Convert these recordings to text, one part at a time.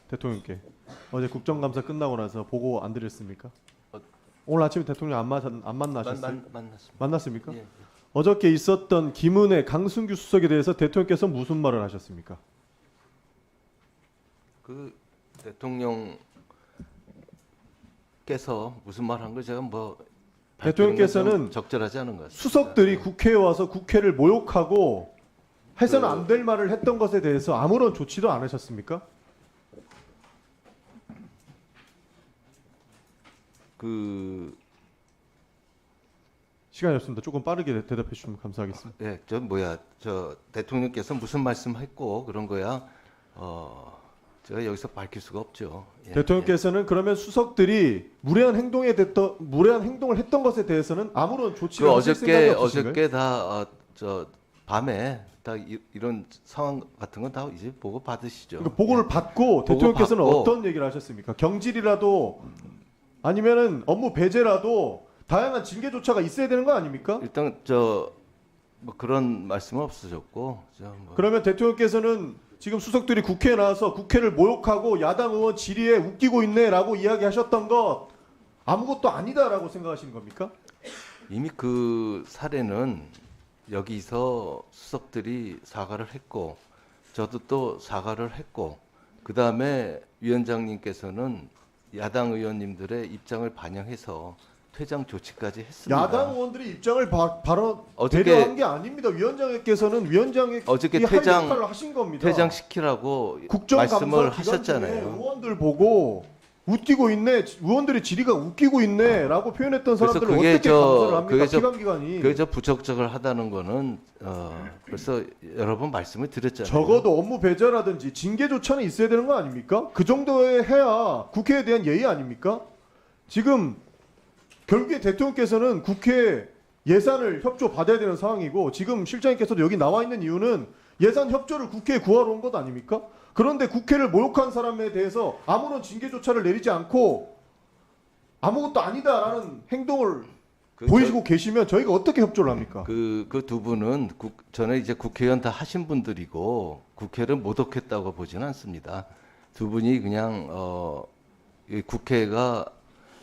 대통령께 어제 국정감사 끝나고 나서 보고 안 드렸습니까? 어, 오늘 아침에 대통령 안 만나셨어요? 만났습니다. 만났습니까? 예, 예. 어저께 있었던 김은혜, 강승규 수석에 대해서 대통령께서 무슨 말을 하셨습니까? 그 대통령께서 무슨 말 한 거 제가 뭐 대통령께서는 발표는 좀 적절하지 않은 것 같습니다. 수석들이 국회에 와서 국회를 모욕하고 해서는 안 될 말을 했던 것에 대해서 아무런 조치도 안 하셨습니까? 그 시간이 없습니다. 조금 빠르게 대답해 주시면 감사하겠습니다. 예, 저 대통령께서 무슨 말씀했고 그런 거야. 제가 여기서 밝힐 수가 없죠. 예, 대통령께서는 그러면 수석들이 무례한 행동을 했던 것에 대해서는 아무런 그 조치를 하실 생각이 없으신가요? 어저께 다 저 밤에 다 이런 상황 같은 건 다 이제 보고 받으시죠. 그러니까 보고를 예. 받고 대통령께서는 받고 어떤 얘기를 하셨습니까? 경질이라도 아니면은 업무 배제라도 다양한 징계 조차가 있어야 되는 거 아닙니까? 일단 뭐 그런 말씀은 없으셨고 그러면 대통령께서는 지금 수석들이 국회에 나와서 국회를 모욕하고 야당 의원 질의에 웃기고 있네라고 이야기하셨던 것 아무것도 아니다라고 생각하시는 겁니까? 이미 그 사례는 여기서 수석들이 사과를 했고 저도 또 사과를 했고 그 다음에 위원장님께서는 야당 의원님들의 입장을 반영해서 퇴장 조치까지 했습니다. 야당 의원들이 입장을 바로 어저께- 배려한 게 아닙니다. 위원장께서는 위원장이 어저께 할 퇴장- 역할을 하신 겁니다. 퇴장시키라고 국정감사 말씀을 기간 중에 하셨잖아요. 의원들 보고 웃기고 있네, 의원들의 질의가 웃기고 있네라고 표현했던 그래서 사람들을 그게 어떻게 저- 감사를 합니까? 그게 저- 기관기관이 그게 저 부적절을 하다는 거는 벌써 여러 번 말씀을 드렸잖아요. 적어도 업무 배제라든지 징계조차는 있어야 되는 거 아닙니까? 그 정도에 해야 국회에 대한 예의 아닙니까? 지금 결국에 대통령께서는 국회 예산을 협조 받아야 되는 상황이고 지금 실장님께서도 여기 나와 있는 이유는 예산 협조를 국회에 구하러 온 것 아닙니까? 그런데 국회를 모욕한 사람에 대해서 아무런 징계조차를 내리지 않고 아무것도 아니다라는 행동을 보이시고 계시면 저희가 어떻게 협조를 합니까? 그 두 분은 전에 이제 국회의원 다 하신 분들이고 국회를 모독했다고 보지는 않습니다. 두 분이 그냥 이 국회가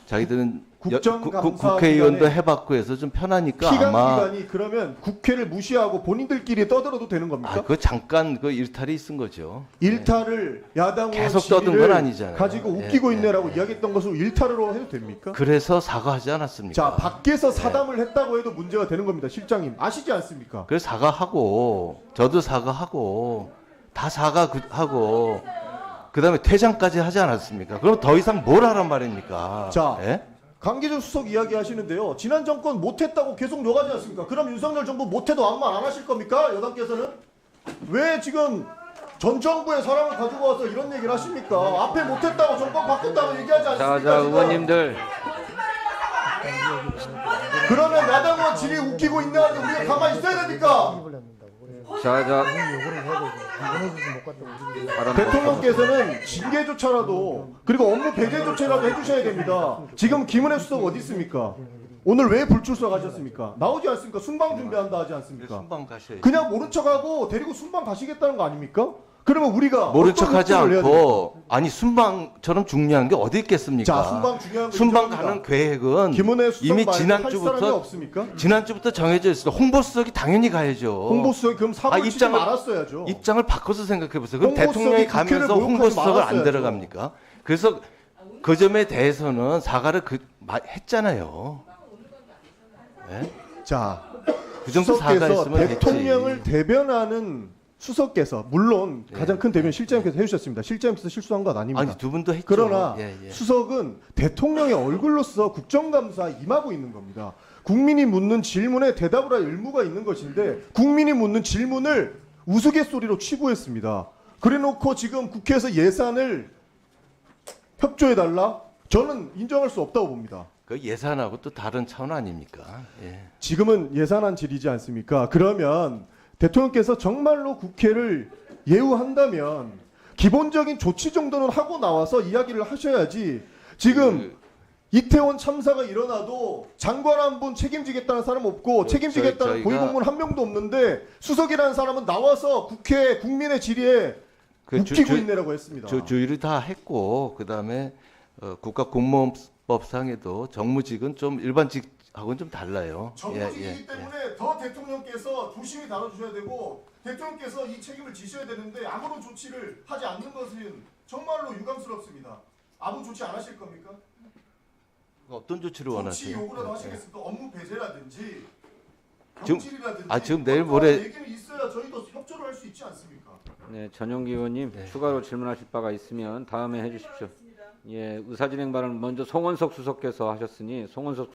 자기들은 국정감사 국회의원도 기간에 해봤고 해서 좀 편하니까 아마 기관이 그러면 국회를 무시하고 본인들끼리 떠들어도 되는 겁니까? 그 잠깐 그 일탈이 있은 거죠. 일탈을 야당 의원 계속 떠든 건 질의를 아니잖아요. 가지고 예, 웃기고 예, 있네라고 예. 이야기했던 것을 일탈으로 해도 됩니까? 그래서 사과하지 않았습니까? 자, 밖에서 사담을 했다고 해도 문제가 되는 겁니다. 실장님 아시지 않습니까? 그래서 사과하고 저도 사과하고 다 사과하고 그다음에 퇴장까지 하지 않았습니까? 그럼 더 이상 뭘 하란 말입니까? 자, 예? 강기정 수석 이야기 하시는데요. 지난 정권 못했다고 계속 욕하지 않습니까? 그럼 윤석열 정부 못해도 아무 말 안 하실 겁니까? 여당께서는? 왜 지금 전 정부의 사람을 가지고 와서 이런 얘기를 하십니까? 앞에 못했다고 정권 바꿨다고 얘기하지 않습니까? 자, 지금? 의원님들. 그러면 야당 의원 질의 웃기고 있네 하는데 우리가 가만히 있어야 됩니까? 자. 대통령께서는 징계조차라도 그리고 업무 배제조차라도 해주셔야 됩니다. 지금 김은혜 수석 어디 있습니까? 오늘 왜 불출석하셨습니까? 나오지 않습니까? 순방 준비한다 하지 않습니까? 순방 가셔야죠. 그냥 모른 척하고 데리고 순방 가시겠다는 거 아닙니까? 그러면 우리가 모른 어떤 척하지 협조를 해야 됩니까? 않고 아니 순방처럼 중요한 게 어디 있겠습니까? 자, 순방 중요한 거 순방 인정합니다. 가는 계획은 김은혜 수석 이미 말고 할 사람이 지난주부터 없습니까? 정해져 있어요. 홍보수석이 당연히 가야죠. 홍보수석 그럼 사고를 치지 입장을- 말았어야죠. 입장을 바꿔서 생각해 보세요. 그럼 홍보수석이 대통령이 국회를 가면서 모욕하지 홍보수석을 안 말았어야죠. 데려갑니까? 그래서 그 점에 대해서는 사과를 했잖아요. 네? 자, 그 정도 수석께서 사과했으면 됐지. 대통령을 대변하는 수석께서 물론 예. 가장 큰 대변 실장님께서 해주셨습니다. 실장님께서 실수한 건 아닙니다. 아니 두 분도 했죠. 그러나 예, 예. 수석은 대통령의 얼굴로서 국정감사에 임하고 있는 겁니다. 국민이 묻는 질문에 대답을 할 의무가 있는 것인데 국민이 묻는 질문을 우스갯소리로 치부했습니다. 그래놓고 지금 국회에서 예산을 협조해달라? 저는 인정할 수 없다고 봅니다. 그 예산하고 또 다른 차원 아닙니까? 예. 지금은 예산안 질이지 않습니까? 그러면 대통령께서 정말로 국회를 예우한다면 기본적인 조치 정도는 하고 나와서 이야기를 하셔야지 지금 이태원 참사가 일어나도 장관 한 분 책임지겠다는 사람 없고 책임지겠다는 저희가- 고위공무원 한 명도 없는데 수석이라는 사람은 나와서 국회 국민의 질의에 웃기고 있네라고 했습니다. 주의를 다 했고 그다음에 국가공무원법상에도 정무직은 좀 일반직하고는 좀 달라요. 정부직이기 때문에 더 대통령께서 조심히 다뤄주셔야 되고 대통령께서 이 책임을 지셔야 되는데 아무런 조치를 하지 않는 것은 정말로 유감스럽습니다. 아무 조치 안 하실 겁니까? 어떤 조치를 조치 원하세요? 요구라도 하시겠습니까? 업무 배제라든지 지금- 경질이라든지 지금 내일 어떤 모레- 얘기는 있어야 저희도 협조를 할 수 있지 않습니까? 네, 전용기 의원님 네. 추가로 질문하실 바가 있으면 다음에 해주십시오. 예, 의사진행 발언 먼저 송원석 수석께서 하셨으니 송원석